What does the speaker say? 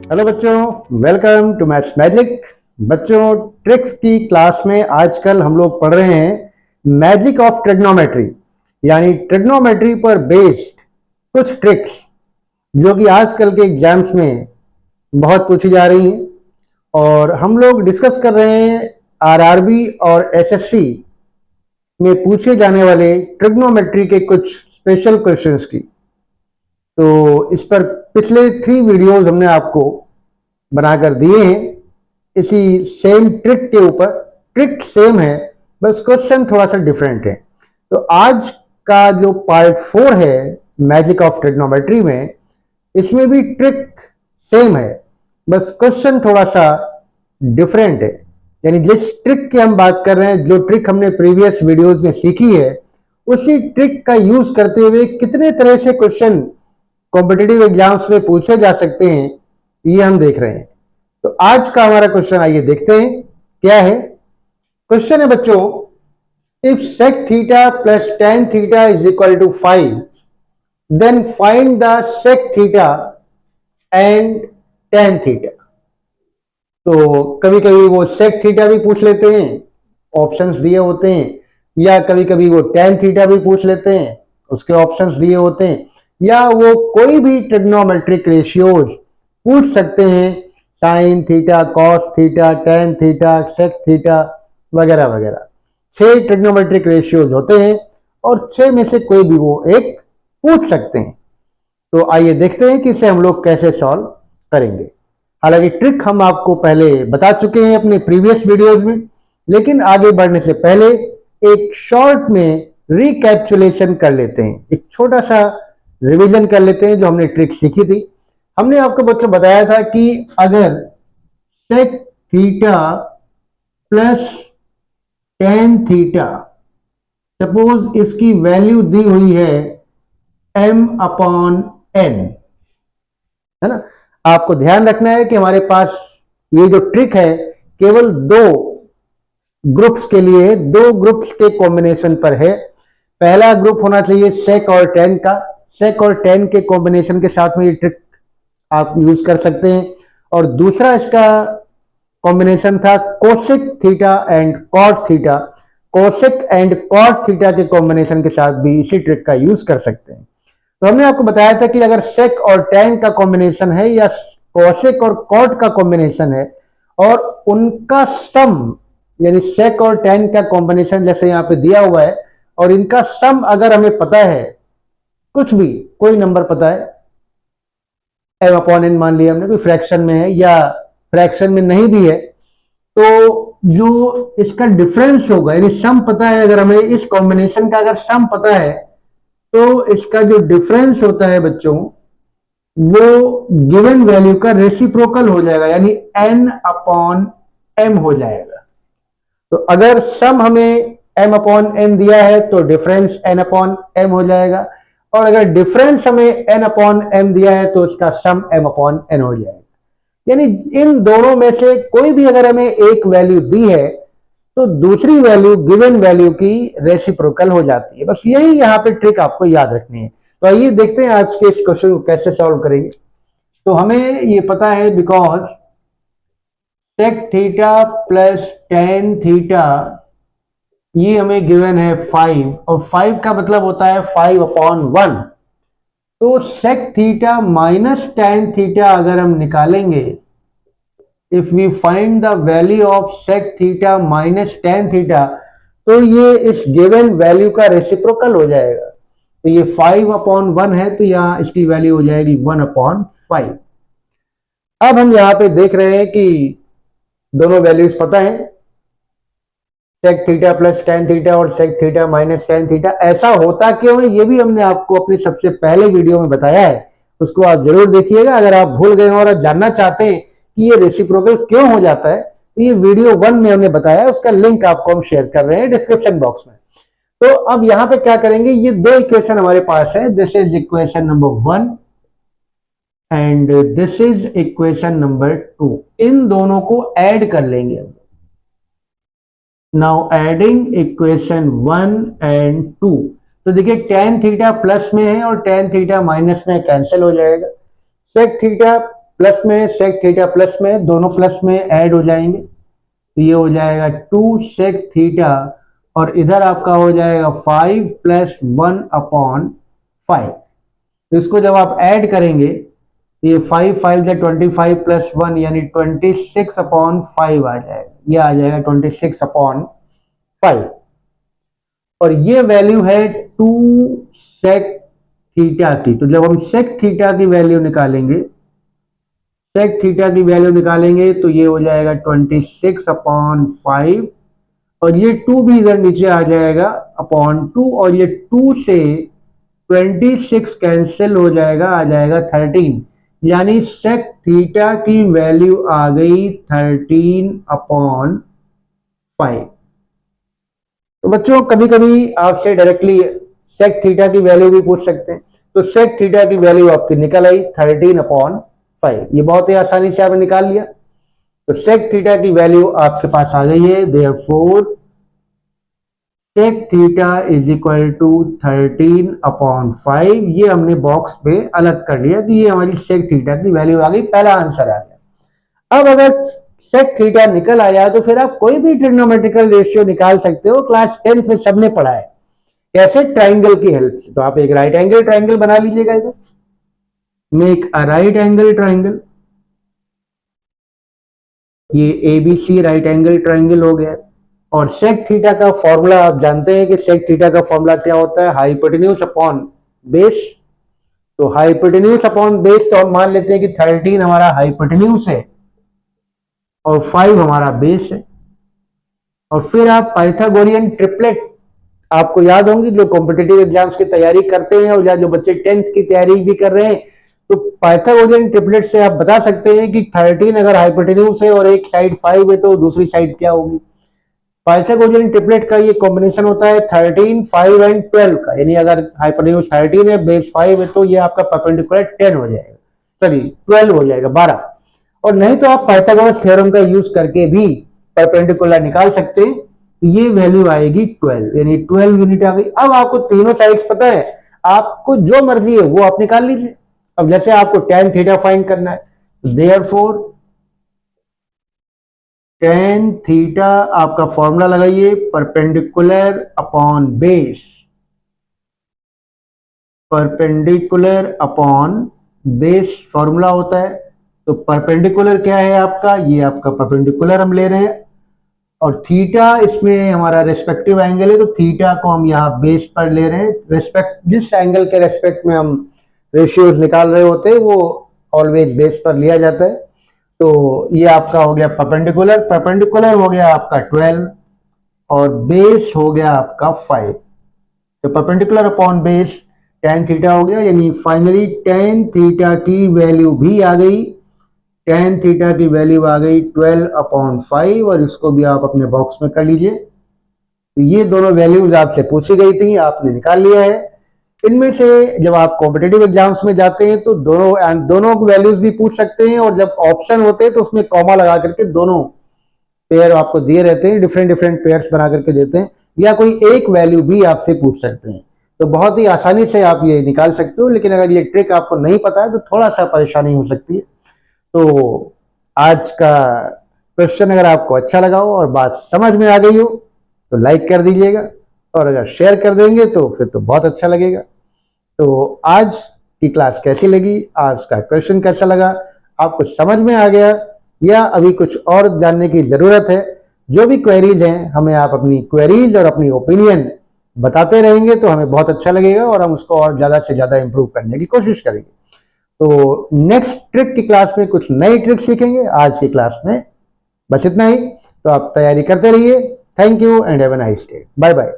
Hello बच्चों, welcome to maths magic. बच्चों, tricks की क्लास में आजकल हम लोग पढ़ रहे हैं मैजिक ऑफ ट्रिग्नोमेट्री, यानी ट्रिग्नोमेट्री पर बेस्ड कुछ ट्रिक्स जो कि आजकल के एग्जाम्स में बहुत पूछी जा रही हैं। और हम लोग डिस्कस कर रहे हैं आरआरबी और एसएससी में पूछे जाने वाले ट्रिग्नोमेट्री के कुछ स्पेशल क्वेश्चंस की। तो इस पर पिछले 3 वीडियोस हमने आपको बनाकर दिए हैं इसी सेम ट्रिक के ऊपर। ट्रिक सेम है, बस क्वेश्चन थोड़ा सा डिफरेंट है। तो आज का जो पार्ट 4 है मैजिक ऑफ ट्रिग्नोमेट्री में, इसमें भी ट्रिक सेम है, बस क्वेश्चन थोड़ा सा डिफरेंट है। यानी जिस ट्रिक की हम बात कर रहे हैं, जो ट्रिक हमने प्रीवियस वीडियोस में सीखी है, उसी ट्रिक का यूज करते हुए कितने तरह से क्वेश्चन कॉम्पिटिटिव एग्जाम्स में पूछे जा सकते हैं, ये हम देख रहे हैं। तो आज का हमारा क्वेश्चन आइए देखते हैं क्या है। क्वेश्चन है बच्चों, if sec theta plus tan theta is equal to 5, then find the sec theta and tan theta. तो कभी कभी वो sec थीटा भी पूछ लेते हैं, ऑप्शंस दिए होते हैं, या कभी कभी वो tan थीटा भी पूछ लेते हैं, उसके ऑप्शंस दिए होते हैं, या वो कोई भी ट्रिग्नोमेट्रिक रेशियोज पूछ सकते हैं, sine theta, cos theta, tan theta, sec theta वगैरह वगैरह। 6 ट्रिग्नोमेट्रिक रेशियोज होते हैं और 6 में से कोई भी वो एक पूछ सकते हैं। तो आइए देखते हैं कि इसे हम लोग कैसे सॉल्व करेंगे। हालांकि ट्रिक हम आपको पहले बता चुके हैं अपने प्रीवियस वीडियोज में, लेकिन आगे बढ़ने से पहले एक शॉर्ट में रिकैप्चुलेशन कर लेते हैं, एक छोटा सा रिवीजन कर लेते हैं जो हमने ट्रिक सीखी थी। हमने आपको बच्चों बताया था कि अगर sec theta plus tan theta, suppose इसकी वैल्यू दी हुई है m/n, है ना। आपको ध्यान रखना है कि हमारे पास ये जो ट्रिक है केवल 2 ग्रुप्स के लिए, 2 ग्रुप्स के कॉम्बिनेशन पर है। पहला ग्रुप होना चाहिए sec और tan का। sec और tan के कॉम्बिनेशन के साथ में ये ट्रिक आप यूज कर सकते हैं। और दूसरा इसका कॉम्बिनेशन था cosec theta and cot theta. Cosec and cot theta के कॉम्बिनेशन के साथ भी इसी ट्रिक का यूज कर सकते हैं। तो हमने आपको बताया था कि अगर सेक और tan का कॉम्बिनेशन है या कोसेक और कॉट का कॉम्बिनेशन है और उनका सम, यानी सेक और tan का कॉम्बिनेशन जैसे यहाँ पे दिया हुआ है, और इनका सम अगर हमें पता है, कुछ भी कोई नंबर पता है, m/n मान लिया हमने, कोई फ्रैक्शन में है या फ्रैक्शन में नहीं भी है, तो जो इसका डिफरेंस होगा, यानी सम पता है, अगर हमें इस कॉम्बिनेशन का अगर सम पता है, तो इसका जो डिफरेंस होता है बच्चों, वो गिवन वैल्यू का रेसिप्रोकल हो जाएगा, यानी n/m हो जाएगा। तो अगर सम हमें m/n दिया है तो डिफरेंस n/m हो जाएगा, और अगर डिफरेंस हमें n/m दिया है तो उसका सम m/n हो जाएगा। यानी इन दोनों में से कोई भी अगर हमें एक वैल्यू दी है तो दूसरी वैल्यू गिवन वैल्यू की रेसिप्रोकल हो जाती है। बस यही यहाँ पे ट्रिक आपको याद रखनी है। तो आइए देखते हैं आज के इस क्वेश्चन को कैसे सॉल्व करेंगे। तो हमें ये पता है because sec theta plus tan theta, ये हमें गिवन है 5, और 5 का मतलब होता है 5/1। तो sec theta minus tan theta अगर हम निकालेंगे, if we find the value of sec theta minus tan theta, तो ये इस गिवन वैल्यू का रेसिप्रोकल हो जाएगा। तो ये 5/1 है, तो यहां इसकी वैल्यू हो जाएगी 1/5। अब हम यहां पे देख रहे हैं कि दोनों वैल्यूज पता है, sec theta plus tan theta और sec theta minus tan theta. ऐसा होता क्यों है, ये भी हमने आपको अपने सबसे पहले वीडियो में बताया है, उसको आप जरूर देखिएगा। अगर आप भूल गए हो और जानना चाहते हैं कि ये रेसिप्रोकल क्यों हो जाता है, तो ये वीडियो 1 में हमने बताया है, उसका लिंक आपको हम शेयर कर रहे हैं डिस्क्रिप्शन बॉक्स में। तो अब यहां पे क्या करेंगे, ये 2 इक्वेशन हमारे पास है, this is equation number 1 and this is equation number 2। इन दोनों को ऐड कर लेंगे। नाउ एडिंग इक्वेशन 1 एंड 2, तो देखिए tan थीटा प्लस में है और tan थीटा माइनस में, कैंसिल हो जाएगा। sec थीटा प्लस में सेक थीटा प्लस में, दोनों प्लस में ऐड हो जाएंगे, तो ये हो जाएगा 2 सेक थीटा, और इधर आपका हो जाएगा 5 + 1/5। तो इसको जब आप ऐड करेंगे तो ये 5 5 × 25 + 1 यानी 26/5 आ जाएगा, ये आ जाएगा 26/5। और ये वैल्यू है 2 सेक थीटा की। तो जब हम सेक थीटा की वैल्यू निकालेंगे, सेक थीटा की वैल्यू निकालेंगे तो ये हो जाएगा 26/5, और ये 2 भी इधर नीचे आ जाएगा /2, और ये 2 से 26 कैंसिल हो जाएगा, आ जाएगा 13, यानी सेक थीटा की वैल्यू आ गई 13/5। तो बच्चों कभी कभी आपसे डायरेक्टली सेक थीटा की वैल्यू भी पूछ सकते हैं, तो सेक थीटा की वैल्यू आपकी निकल आई 13/5। ये बहुत ही आसानी से आपने निकाल लिया। तो सेक थीटा की वैल्यू आपके पास आ गई है, therefore sec theta is equal to 13/5। ये हमने बॉक्स पे अलग कर लिया कि ये हमारी सेक थीटा की वैल्यू आ गई, पहला आंसर आ गया। अब अगर सेक थीटा निकल आया तो फिर आप कोई भी ट्रिग्नोमेट्रिकल रेशियो निकाल सकते हो, क्लास 10th में सबने पढ़ा है कैसे, ट्राइंगल की हेल्प से। तो आप एक राइट एंगल ट्राइंगल बना लीजिएगा, इधर make a right angle triangle, ये ABC राइट एंगल ट्राइंगल हो गया। और सेक थीटा का फॉर्मूला आप जानते हैं कि सेक थीटा का फॉर्मूला क्या होता है, हाइपोटेन्यूज अपॉन बेस। तो हाइपोटेन्यूज अपॉन बेस, तो हम मान लेते हैं कि 13 हमारा हाइपोटेन्यूज है और 5 हमारा बेस है। और फिर आप पाइथागोरियन ट्रिपलेट, आपको याद होंगी जो कॉम्पिटिटिव एग्जाम्स की तैयारी करते हैं और या जो बच्चे 10th की तैयारी भी कर रहे हैं, तो पाइथागोरियन ट्रिपलेट से आप बता सकते हैं कि 13 अगर हाइपोटेन्यूज है और एक साइड 5 है तो दूसरी साइड क्या होगी। पाइथागोरियन ट्रिपलेट का ये कॉम्बिनेशन होता है 13, 5 एंड 12 का, यानी अगर हाइपोटेन्यूज 13 है, बेस 5 है, तो ये आपका परपेंडिकुलर 10 हो जाएगा, सॉरी 12 हो जाएगा, 12। और नहीं तो आप पाइथागोरस थ्योरम का यूज करके भी परपेंडिकुलर निकाल सकते हैं, ये वैल्यू आएगी 12, यानी 12 यूनिट आ गई। अब आपको तीनों साइड्स पता है, आपको जो मर्जी है वो आप निकाल लीजिए। अब जैसे आपको tan थीटा फाइंड करना है, देयरफॉर tan थीटा आपका फॉर्मूला लगाइए, perpendicular upon base, perpendicular upon base formula होता है। तो परपेंडिकुलर क्या है आपका, ये आपका परपेंडिकुलर हम ले रहे हैं, और थीटा इसमें हमारा रेस्पेक्टिव एंगल है, तो थीटा को हम यहाँ बेस पर ले रहे हैं। रेस्पेक्ट, जिस एंगल के रेस्पेक्ट में हम रेशियोज निकाल रहे होते हैं वो ऑलवेज बेस पर लिया जाता है। तो ये आपका हो गया परपेंडिकुलर, परपेंडिकुलर हो गया आपका 12 और बेस हो गया आपका 5। तो perpendicular upon base tan theta हो गया, यानी फाइनली tan थीटा की वैल्यू भी आ गई, tan थीटा की वैल्यू आ गई 12/5, और इसको भी आप अपने बॉक्स में कर लीजिए। तो ये दोनों वैल्यूज आपसे पूछी गई थी, आपने निकाल लिया है। इनमें से जब आप कॉम्पिटिटिव एग्जाम्स में जाते हैं तो दोनों वैल्यूज भी पूछ सकते हैं, और जब ऑप्शन होते हैं तो उसमें कॉमा लगा करके दोनों पेयर आपको दिए रहते हैं, डिफरेंट डिफरेंट पेयर्स बना करके देते हैं, या कोई एक वैल्यू भी आपसे पूछ सकते हैं। तो बहुत ही आसानी से आप ये निकाल सकते हो, लेकिन अगर ये ट्रिक आपको नहीं पता है तो थोड़ा सा परेशानी हो सकती है। तो आज का क्वेश्चन अगर आपको अच्छा लगा हो और बात समझ में आ गई हो तो लाइक कर दीजिएगा, और अगर शेयर कर देंगे तो फिर तो बहुत अच्छा लगेगा। तो आज की क्लास कैसी लगी, आज का क्वेश्चन कैसा लगा, आपको समझ में आ गया या अभी कुछ और जानने की जरूरत है, जो भी क्वेरीज हैं हमें आप अपनी क्वेरीज और अपनी ओपिनियन बताते रहेंगे तो हमें बहुत अच्छा लगेगा, और हम उसको और ज़्यादा से ज़्यादा इम्प्रूव करने की कोशिश करेंगे। तो नेक्स्ट ट्रिक की क्लास में कुछ नई ट्रिक सीखेंगे, आज की क्लास में बस इतना ही। तो आप तैयारी करते रहिए। Thank you and have a nice day, bye bye.